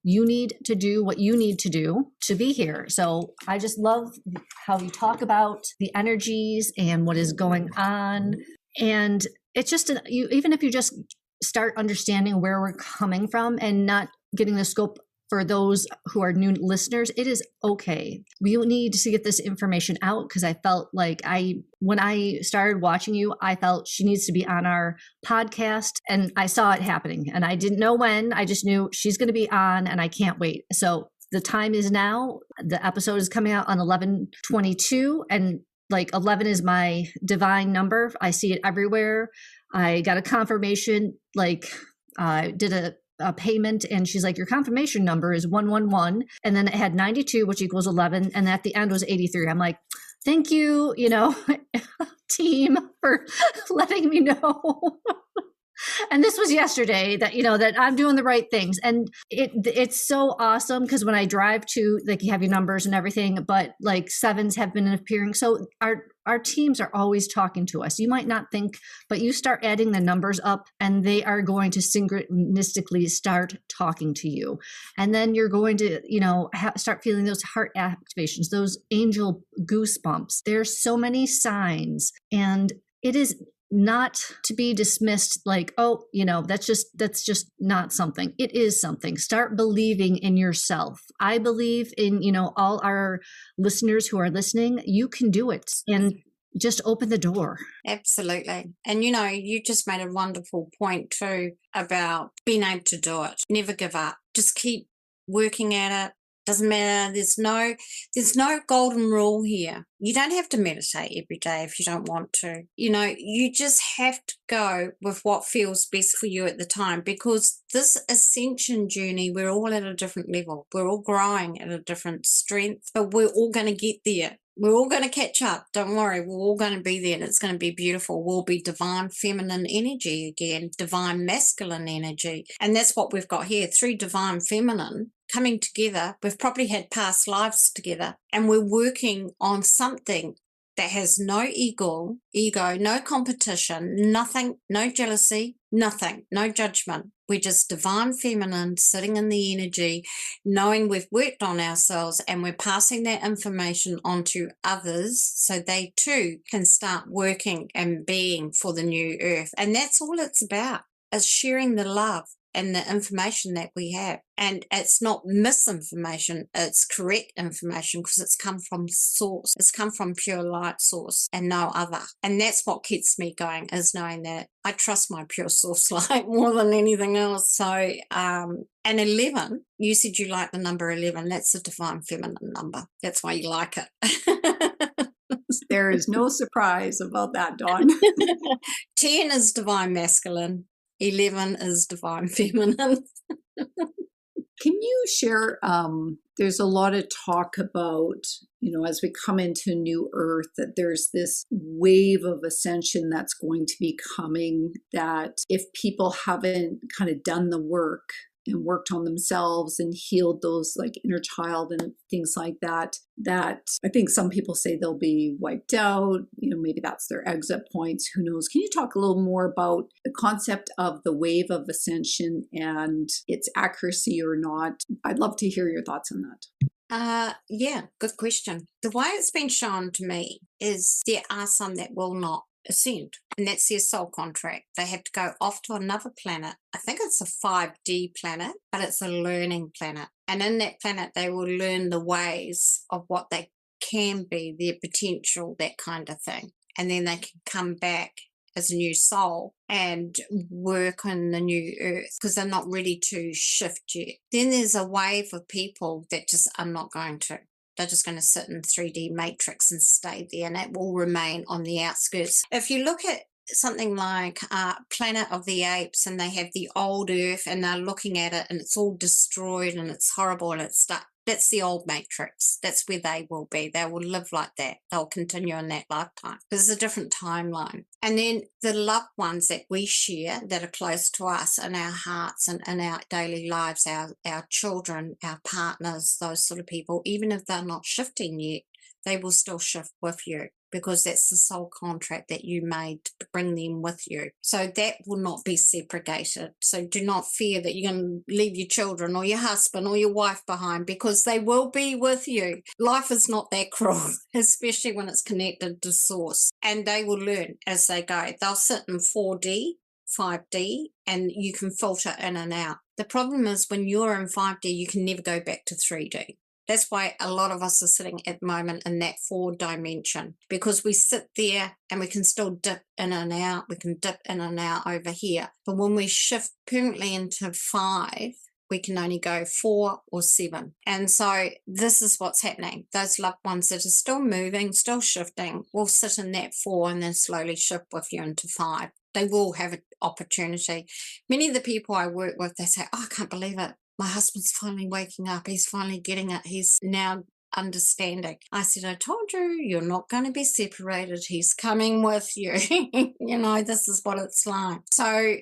you need to do what you need to do to be here. So I just love how you talk about the energies and what is going on. And it's just, even if you just start understanding where we're coming from and not getting the scope for those who are new listeners, it is okay. We need to get this information out, because I felt like when I started watching you, I felt she needs to be on our podcast, and I saw it happening, and I didn't know when. I just knew she's going to be on, and I can't wait. So the time is now. The episode is coming out on 11/22, and 11 is my divine number. I see it everywhere. I got a confirmation, I did a payment, and she's like, your confirmation number is 111, and then it had 92, which equals 11, and at the end was 83. I'm like, thank you, team, for letting me know. And this was yesterday that that I'm doing the right things, and it's so awesome, because when I drive to, you have your numbers and everything, but sevens have been appearing. So our teams are always talking to us. You might not think, but you start adding the numbers up, and they are going to synchronistically start talking to you, and then you're going to start feeling those heart activations, those angel goosebumps. There's so many signs, and it is not to be dismissed that's just not something. It is something. Start believing in yourself. I believe in all our listeners who are listening. You can do it, and just open the door. Absolutely. And you just made a wonderful point too about being able to do it. Never give up. Just keep working at it. Doesn't matter. There's no golden rule here. You don't have to meditate every day if you don't want to. You just have to go with what feels best for you at the time, because this ascension journey, we're all at a different level. We're all growing at a different strength, but we're all going to get there. We're all going to catch up. Don't worry. We're all going to be there, and it's going to be beautiful. We'll be divine feminine energy again, divine masculine energy. And that's what we've got here, 3 divine feminine coming together. We've probably had past lives together, and we're working on something that has no ego, no competition, nothing, no jealousy, nothing, no judgment. We're just divine feminine sitting in the energy, knowing we've worked on ourselves, and we're passing that information on to others so they too can start working and being for the new earth. And that's all it's about, is sharing the love and the information that we have. And it's not misinformation, it's correct information, because it's come from source. It's come from pure light source and no other. And that's what keeps me going, is knowing that I trust my pure source light more than anything else. So, and 11, you said you like the number 11. That's a divine feminine number. That's why you like it. There is no surprise about that, Dawn. 10 is divine masculine. 11 is divine feminine. Can you share, there's a lot of talk about, as we come into New Earth, that there's this wave of ascension that's going to be coming, that if people haven't kind of done the work and worked on themselves and healed those inner child and things like that I think some people say they'll be wiped out. Maybe that's their exit points. Who knows? Can you talk a little more about the concept of the wave of ascension and its accuracy or not? I'd love to hear your thoughts on that. Yeah, good question. The way it's been shown to me is there are some that will not ascend, and that's their soul contract. They have to go off to another planet. I think it's a 5D planet, but it's a learning planet, and in that planet they will learn the ways of what they can be, their potential, that kind of thing, and then they can come back as a new soul and work on the new earth, because they're not ready to shift yet. Then there's a wave of people that just are not going to. They're just going to sit in 3D matrix and stay there, and it will remain on the outskirts. If you look at something like Planet of the Apes, and they have the old Earth, and they're looking at it, and it's all destroyed, and it's horrible, and it's stuck. That's the old matrix. That's where they will be. They will live like that. They'll continue in that lifetime. There's a different timeline. And then the loved ones that we share that are close to us in our hearts and in our daily lives, our children, our partners, those sort of people, even if they're not shifting yet, they will still shift with you, because that's the soul contract that you made to bring them with you. So that will not be segregated. So do not fear that you're going to leave your children or your husband or your wife behind, because they will be with you. Life is not that cruel, especially when it's connected to source. And they will learn as they go. They'll sit in 4D, 5D, and you can filter in and out. The problem is when you're in 5D, you can never go back to 3D. That's why a lot of us are sitting at the moment in that 4 dimension, because we sit there and we can still dip in and out. We can dip in and out over here. But when we shift permanently into 5, we can only go 4 or 7. And so this is what's happening. Those loved ones that are still moving, still shifting, will sit in that 4 and then slowly shift with you into 5. They will have an opportunity. Many of the people I work with, they say, oh, I can't believe it. My husband's finally waking up. He's finally getting it. He's now understanding. I said, I told you, you're not going to be separated. He's coming with you. This is what it's like. So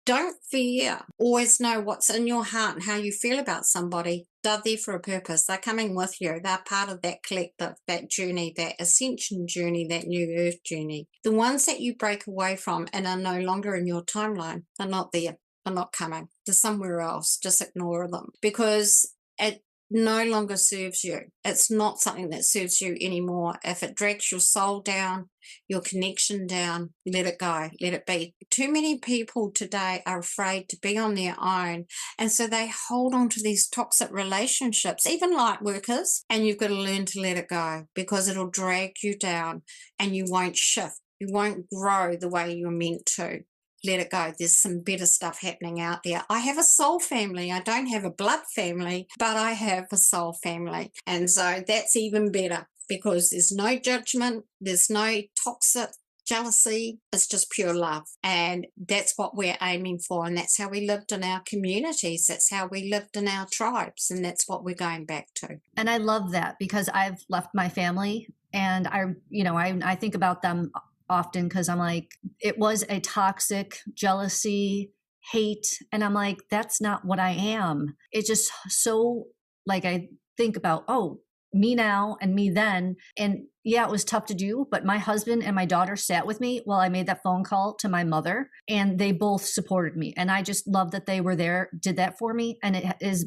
don't fear. Always know what's in your heart and how you feel about somebody. They're there for a purpose. They're coming with you. They're part of that collective, that journey, that ascension journey, that new earth journey. The ones that you break away from and are no longer in your timeline, they're not there. They're not coming. They're somewhere else. Just ignore them, because it no longer serves you. It's not something that serves you anymore. If it drags your soul down, your connection down, let it go, let it be. Too many people today are afraid to be on their own, and so they hold on to these toxic relationships, even light workers, and you've got to learn to let it go, because it'll drag you down and you won't shift. You won't grow the way you're meant to. Let it go. There's some better stuff happening out there. I have a soul family. I don't have a blood family, but I have a soul family. And so that's even better, because there's no judgment. There's no toxic jealousy. It's just pure love. And that's what we're aiming for. And that's how we lived in our communities. That's how we lived in our tribes. And that's what we're going back to. And I love that, because I've left my family, and I think about them often, because I'm like, it was a toxic jealousy, hate. And I'm like, that's not what I am. It's just so, like, I think about, oh, me now and me then. And yeah, it was tough to do, but my husband and my daughter sat with me while I made that phone call to my mother, and they both supported me. And I just love that they were there, did that for me. And it has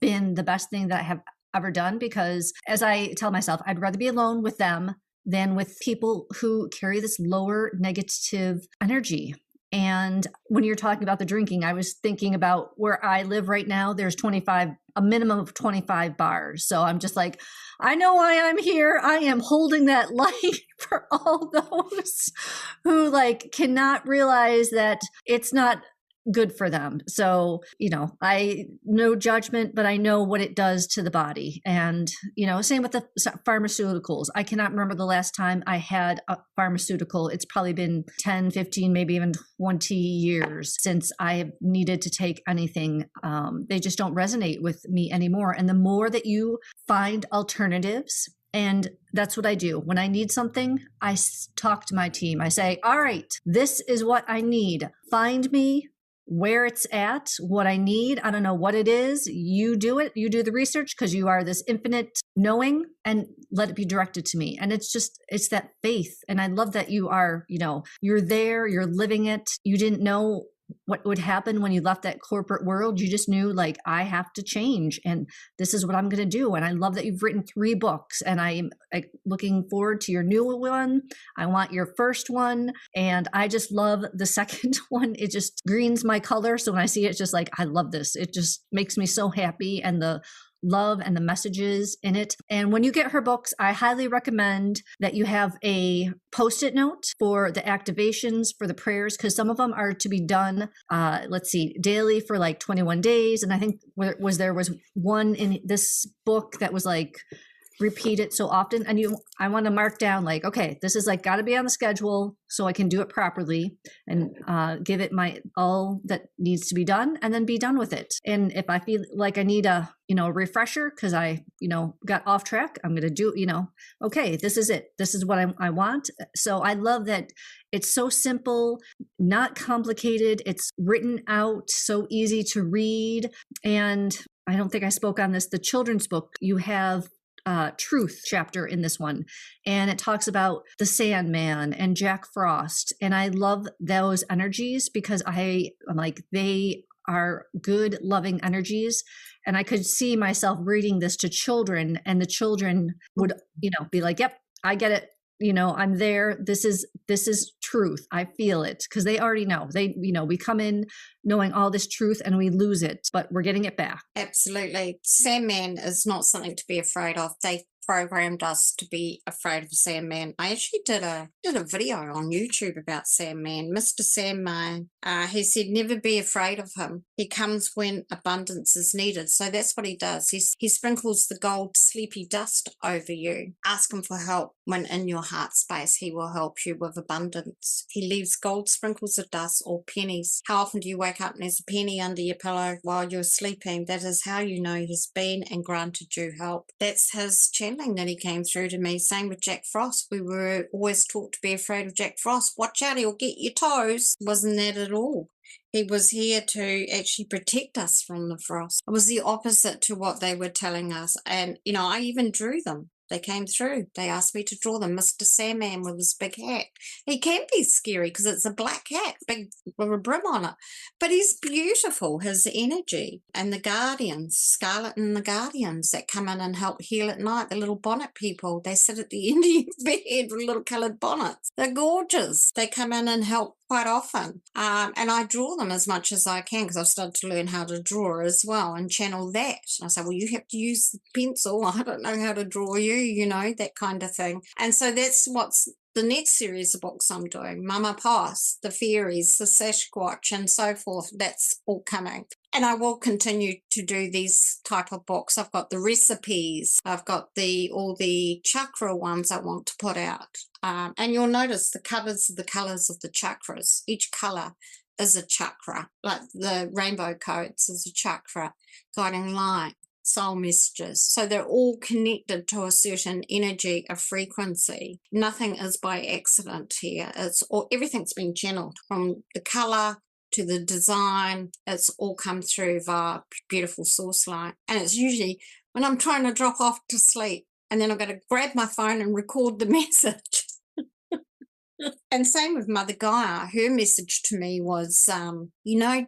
been the best thing that I have ever done, because as I tell myself, I'd rather be alone with them than with people who carry this lower negative energy. And when you're talking about the drinking, I was thinking about where I live right now. There's a minimum of 25 bars. So I'm just like, I know why I'm here. I am holding that light for all those who cannot realize that it's not good for them. So, no judgment, but I know what it does to the body. And, same with the pharmaceuticals. I cannot remember the last time I had a pharmaceutical. It's probably been 10, 15, maybe even 20 years since I have needed to take anything. They just don't resonate with me anymore. And the more that you find alternatives, and that's what I do. When I need something, I talk to my team. I say, all right, this is what I need. Find me where it's at, what I need. I don't know what it is. You do it. You do the research, because you are this infinite knowing, and let it be directed to me. And it's that faith. And I love that you are, you're there, you're living it. You didn't know what would happen when you left that corporate world. You just knew, I have to change, and this is what I'm going to do. And I love that you've written 3 books, and I'm looking forward to your new one. I want your first one, and I just love the second one. It just greens my color. So when I see it, it's just I love this. It just makes me so happy, and the love and the messages in it. And when you get her books, I highly recommend that you have a post-it note for the activations, for the prayers, because some of them are to be done, daily for 21 days. And I think there was one in this book that was repeat it so often. And I want to mark down okay, this is got to be on the schedule so I can do it properly, and give it my all that needs to be done, and then be done with it. And if I feel like I need a refresher because I got off track, I'm going to do okay, this is it. This is what I want. So I love that it's so simple, not complicated. It's written out, so easy to read. And I don't think I spoke on this, the children's book, you have truth chapter in this one, and it talks about the Sandman and Jack Frost, and I love those energies because I'm like, they are good, loving energies, and I could see myself reading this to children, and the children would, be like, "Yep, I get it. I'm there. This is truth. I feel it," because they already know. We come in knowing all this truth and we lose it, but we're getting it back. Absolutely. Sandman is not something to be afraid of. They programmed us to be afraid of Sandman. I actually did a video on YouTube about Sandman. Mr. Sandman, he said never be afraid of him. He comes when abundance is needed. So that's what he does. He sprinkles the gold sleepy dust over you. Ask him for help when in your heart space. He will help you with abundance. He leaves gold sprinkles of dust or pennies. How often do you wake up and there's a penny under your pillow while you're sleeping? That is how you know he's been and granted you help. That's his channeling that he came through to me. Same with Jack Frost. We were always taught to be afraid of Jack Frost. Watch out, he'll get your toes. Wasn't that at all. He was here to actually protect us from the frost. It was the opposite to what they were telling us. And, I even drew them. They came through. They asked me to draw them. Mr. Sandman with his big hat. He can be scary because it's a black hat, big with a brim on it. But he's beautiful, his energy. And the Guardians, Scarlet and the Guardians that come in and help heal at night, the little bonnet people, they sit at the end of your bed with little coloured bonnets. They're gorgeous. They come in and help quite often. And I draw them as much as I can because I've started to learn how to draw as well and channel that. And I say, well, you have to use the pencil. I don't know how to draw you, that kind of thing. And so that's what's the next series of books I'm doing. Mama Poss, the fairies, the Sasquatch, and so forth. That's all coming. And I will continue to do these type of books. I've got the recipes. I've got all the chakra ones I want to put out. And you'll notice the covers are the colours of the chakras. Each colour is a chakra, like the rainbow codes is a chakra, guiding light, soul messages. So they're all connected to a certain energy, a frequency. Nothing is by accident here. Everything's been channeled from the colour to the design. It's all come through via beautiful source light. And it's usually when I'm trying to drop off to sleep and then I'm going to grab my phone and record the message. And same with Mother Gaia. Her message to me was,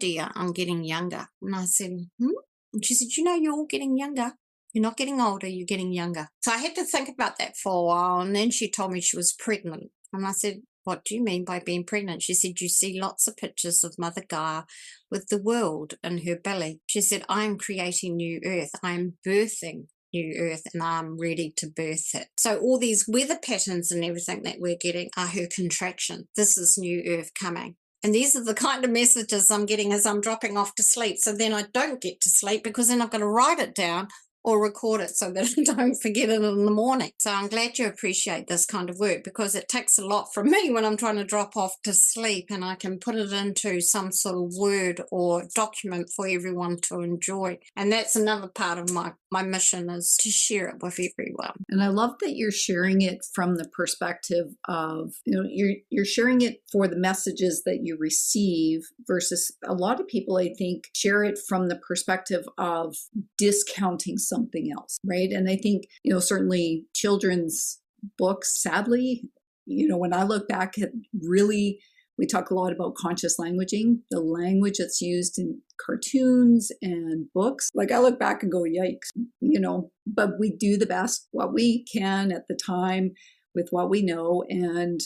dear, I'm getting younger. And I said, And she said, you're all getting younger. You're not getting older, you're getting younger. So I had to think about that for a while. And then she told me she was pregnant. And I said, what do you mean by being pregnant? She said, you see lots of pictures of Mother Gaia with the world in her belly. She said, I am creating new earth. I am birthing new earth and I'm ready to birth it. So all these weather patterns and everything that we're getting are her contraction. This is new earth coming. And these are the kind of messages I'm getting as I'm dropping off to sleep. So then I don't get to sleep because then I've got to write it down or record it so that I don't forget it in the morning. So I'm glad you appreciate this kind of work because it takes a lot from me when I'm trying to drop off to sleep, and I can put it into some sort of word or document for everyone to enjoy. And that's another part of my mission, is to share it with everyone. And I love that you're sharing it from the perspective of, you're sharing it for the messages that you receive versus a lot of people, I think, share it from the perspective of discounting something else, right? And I think, certainly children's books, sadly, when I look back at really, we talk a lot about conscious languaging, the language that's used in cartoons and books. Like I look back and go, yikes, but we do the best what we can at the time with what we know. And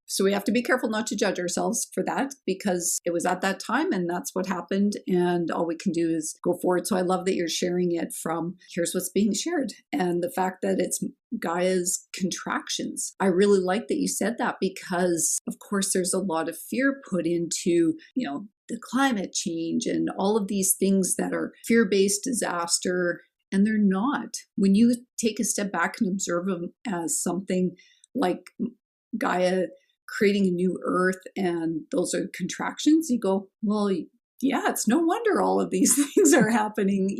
so we have to be careful not to judge ourselves for that because it was at that time and that's what happened. And all we can do is go forward. So I love that you're sharing it from here's what's being shared and the fact that it's Gaia's contractions. I really like that you said that because of course there's a lot of fear put into, the climate change and all of these things that are fear-based disaster. And they're not. When you take a step back and observe them as something like Gaia creating a new earth and those are contractions, you go, well, yeah, it's no wonder all of these things are happening,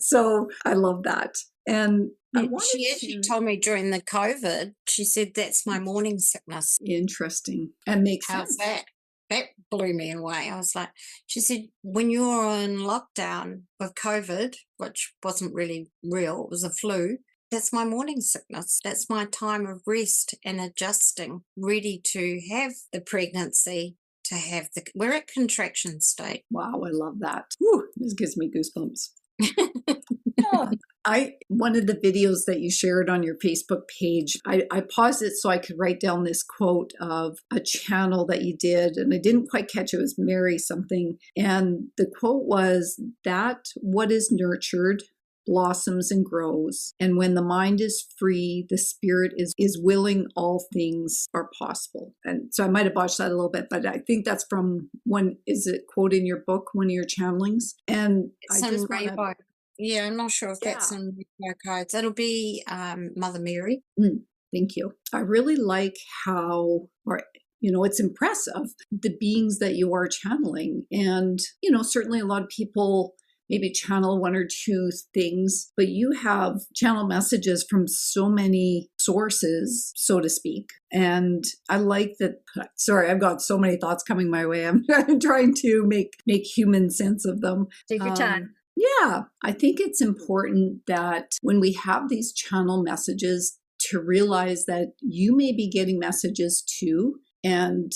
So I love that. And she actually told me during the COVID, she said, that's my morning sickness. Interesting. And makes How's sense. that? That blew me away. I was like, she said, when you're in lockdown with COVID, which wasn't really real, it was a flu, That's my morning sickness. That's my time of rest and adjusting, ready to have the pregnancy, to have we're at contraction state. Wow, I love that. Whew, this gives me goosebumps. One of the videos that you shared on your Facebook page, I paused it so I could write down this quote of a channel that you did, and I didn't quite catch it. It was Mary something. And the quote was that what is nurtured blossoms and grows. And when the mind is free, the spirit is willing, all things are possible. And so I might have botched that a little bit, but I think that's from is it quote in your book, one of your channelings? And it's I just rainbow. Yeah, I'm not sure if that's in rainbow codes. It'll be Mother Mary. Thank you. I really like how, it's impressive, the beings that you are channeling. And, certainly a lot of people maybe channel one or two things, but you have channel messages from so many sources, so to speak. And I like that. Sorry, I've got so many thoughts coming my way. I'm trying to make human sense of them. Take your time. Yeah, I think it's important that when we have these channel messages to realize that you may be getting messages too. And,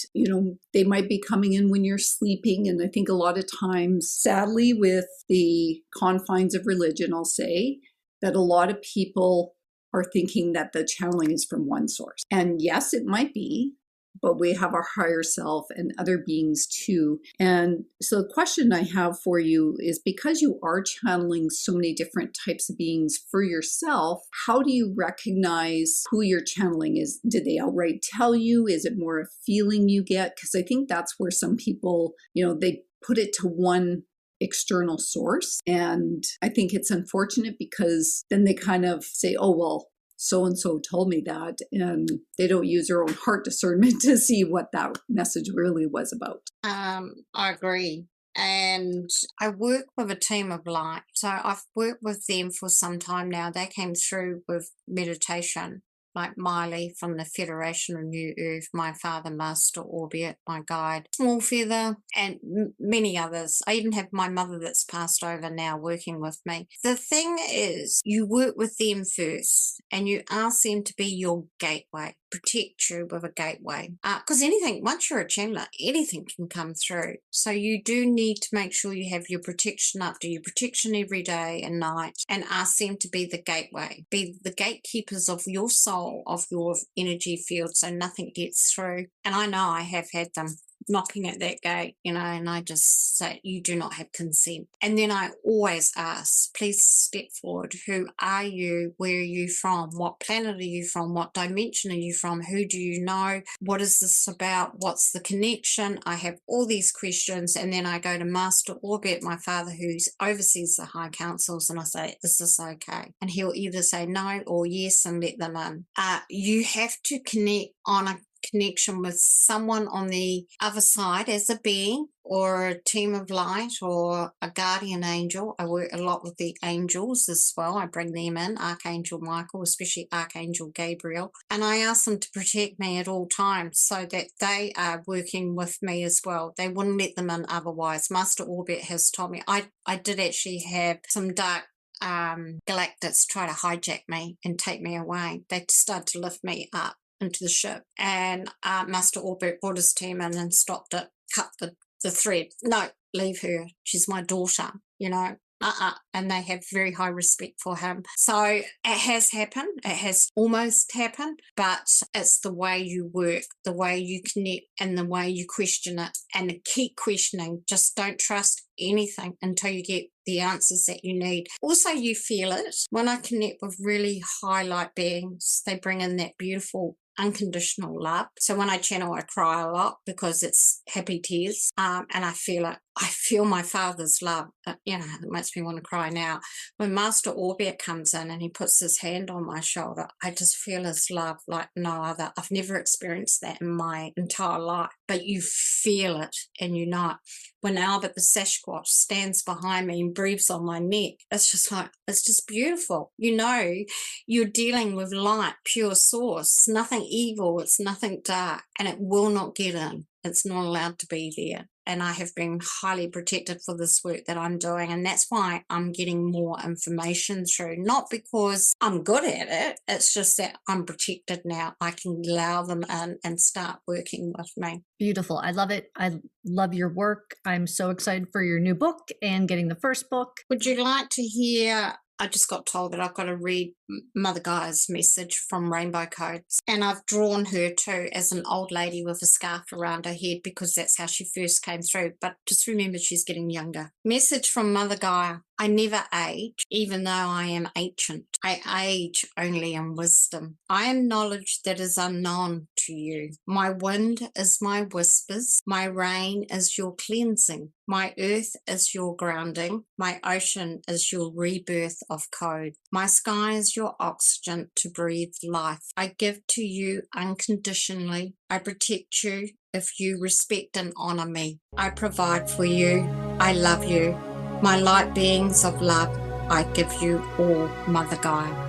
they might be coming in when you're sleeping. And I think a lot of times, sadly, with the confines of religion, I'll say that a lot of people are thinking that the channeling is from one source. And yes, it might be, but we have our higher self and other beings too. And so the question I have for you is, because you are channeling so many different types of beings for yourself, how do you recognize who you're channeling? Did they outright tell you? Is it more a feeling you get? Because I think that's where some people, they put it to one external source. And I think it's unfortunate, because then they kind of say, oh, well, so-and-so told me that, and they don't use their own heart discernment to see what that message really was about. I agree. And I work with a team of light. So I've worked with them for some time now. They came through with meditation, like Miley from the Federation of New Earth, my father, Master Orbit, my guide, Small Feather, and many others. I even have my mother that's passed over now working with me. The thing is, you work with them first and you ask them to be your gateway, protect you with a gateway. Because once you're a channeler, anything can come through. So you do need to make sure you have your protection up, do your protection every day and night, and ask them to be the gateway, be the gatekeepers of your soul, of your energy field, so nothing gets through. And I know I have had them knocking at that gate, and I just say, you do not have consent. And then I always ask, please step forward. Who are you? Where are you from? What planet are you from? What dimension are you from? Who do you know? What is this about? What's the connection? I have all these questions, and then I go to Master Orbit, my father, who oversees the high councils, and I say, is this okay? And he'll either say no or yes and let them in. You have to connect on a connection with someone on the other side as a being, or a team of light, or a guardian angel. I work a lot with the angels as well. I bring them in, Archangel Michael, especially Archangel Gabriel, and I ask them to protect me at all times so that they are working with me as well. They wouldn't let them in otherwise. Master Orbit has told me, I did actually have some dark galactics try to hijack me and take me away. They started to lift me up into the ship, and Master Orbit brought his team in and stopped it, cut the thread. No, leave her. She's my daughter, and they have very high respect for him. So it has happened. It has almost happened, but it's the way you work, the way you connect, and the way you question it, and keep questioning. Just don't trust anything until you get the answers that you need. Also, you feel it. When I connect with really high light beings, they bring in that beautiful unconditional love. So when I channel, I cry a lot because it's happy tears, and I feel it. I feel my father's love. It makes me want to cry now. When Master Orbit comes in and he puts his hand on my shoulder, I just feel his love like no other. I've never experienced that in my entire life, but you feel it and you know it. When Albert the Sasquatch stands behind me and breathes on my neck, it's just beautiful. You're dealing with light, pure source. It's nothing evil, it's nothing dark, and it will not get in. It's not allowed to be there. and I have been highly protected for this work that I'm doing. And that's why I'm getting more information through, not because I'm good at it. It's just that I'm protected now. I can allow them in and start working with me. Beautiful. I love it. I love your work. I'm so excited for your new book and getting the first book. Would you like to hear? I just got told that I've got to read Mother Gaia's message from Rainbow Codes. And I've drawn her too as an old lady with a scarf around her head because that's how she first came through. But just remember, she's getting younger. Message from Mother Gaia. I never age, even though I am ancient. I age only in wisdom. I am knowledge that is unknown to you. My wind is my whispers. My rain is your cleansing. My earth is your grounding. My ocean is your rebirth of code. My sky is your oxygen to breathe life. I give to you unconditionally. I protect you if you respect and honor me. I provide for you. I love you. My light beings of love, I give you all, Mother Gaia.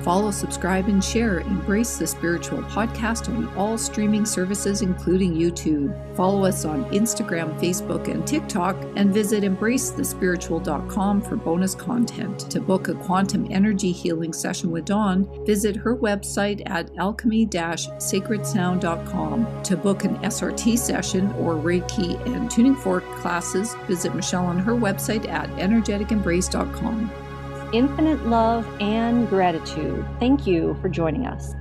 Follow, subscribe, and share Embrace the Spiritual podcast on all streaming services, including YouTube. Follow us on Instagram, Facebook, and TikTok, and visit embracethespiritual.com for bonus content. To book a quantum energy healing session with Dawn, visit her website at alchemy-sacredsound.com. To book an SRT session or Reiki and tuning fork classes, visit Michelle on her website at energetisembrace.com. Infinite love and gratitude. Thank you for joining us.